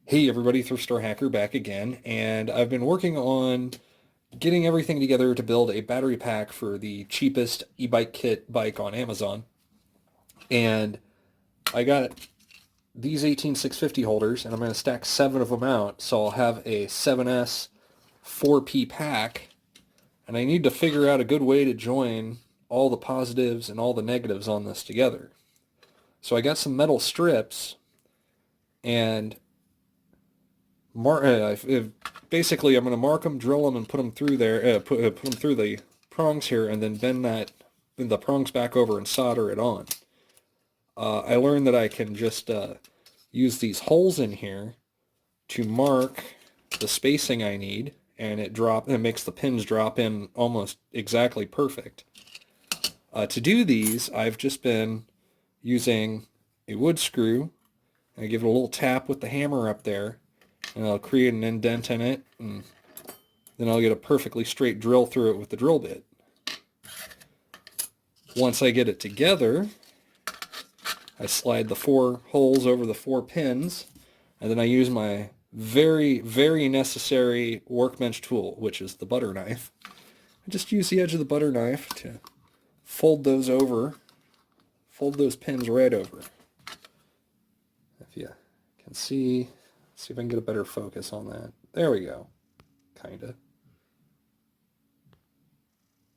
Hey everybody, Thrift Store Hacker back again, and I've been working on getting everything together to build a battery pack for the cheapest e-bike kit bike on Amazon. And I got these 18650 holders, and I'm going to stack 7 of them out, so I'll have a 7S 4P pack, and I need to figure out a good way to join all the positives and all the negatives on this together. So I got some metal strips, and basically, I'm going to mark them, drill them, and put them through there. Put them through the prongs here, and then bend the prongs back over and solder it on. I learned that I can just use these holes in here to mark the spacing I need, and it makes the pins drop in almost exactly perfect. To do these, I've just been using a wood screw. I give it a little tap with the hammer up there, and I'll create an indent in it, and then I'll get a perfectly straight drill through it with the drill bit. Once I get it together, I slide the 4 holes over the 4 pins, and then I use my very, very necessary workbench tool, which is the butter knife. I just use the edge of the butter knife to fold those pins right over. If you can see if I can get a better focus on that. There we go. Kinda.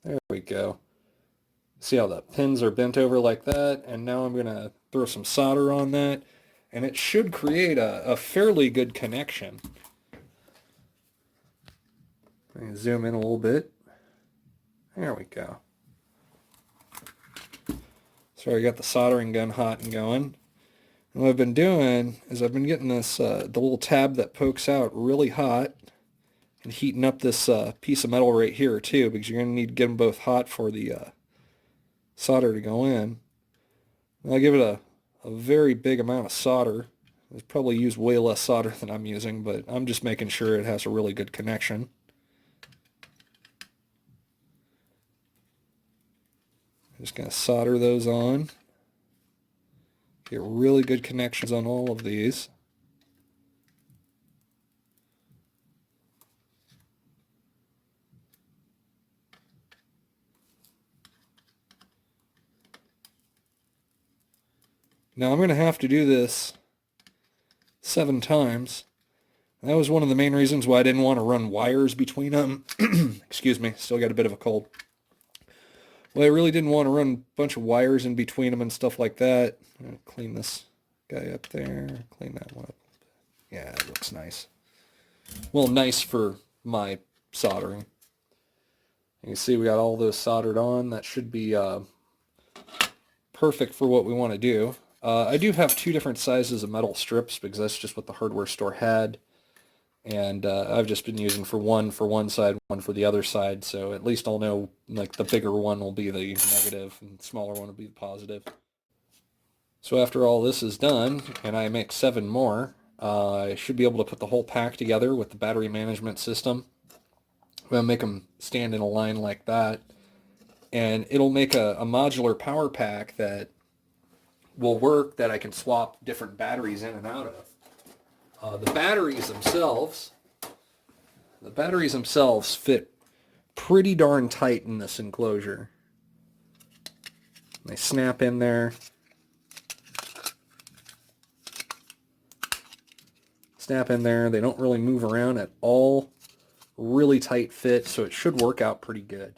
There we go. See how the pins are bent over like that? And now I'm going to throw some solder on that, and it should create a fairly good connection. Let me zoom in a little bit. There we go. So I got the soldering gun hot and going. And what I've been doing is I've been getting this the little tab that pokes out really hot and heating up this piece of metal right here too, because you're going to need to get them both hot for the solder to go in. And I'll give it a very big amount of solder. I've probably used way less solder than I'm using, but I'm just making sure it has a really good connection. I'm just going to solder those on. Get really good connections on all of these. Now I'm going to have to do this 7 times. That was one of the main reasons why I didn't want to run wires between them. Excuse me, still got a bit of a cold. Well, I really didn't want to run a bunch of wires in between them and stuff like that. I'm going to clean this guy up there, clean that one up. Yeah, it looks nice. Well, nice for my soldering. You can see we got all those soldered on. That should be perfect for what we want to do. I do have 2 different sizes of metal strips because that's just what the hardware store had. And I've just been using one for one side, one for the other side, so at least I'll know, like, the bigger one will be the negative and the smaller one will be the positive. So after all this is done, and I make 7 more, I should be able to put the whole pack together with the battery management system. I'm going to make them stand in a line like that, and it'll make a modular power pack that will work, that I can swap different batteries in and out of. The batteries themselves fit pretty darn tight in this enclosure. They snap in there. They don't really move around at all. Really tight fit, so it should work out pretty good.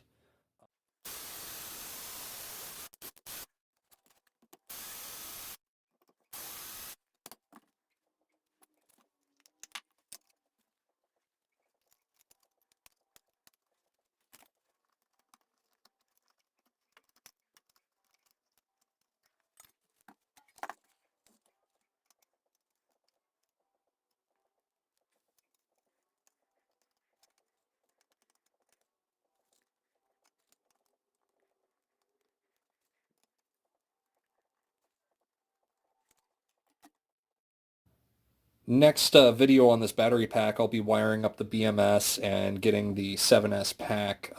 Next video on this battery pack, I'll be wiring up the BMS and getting the 7S pack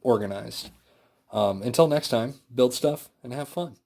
organized. Until next time, build stuff and have fun.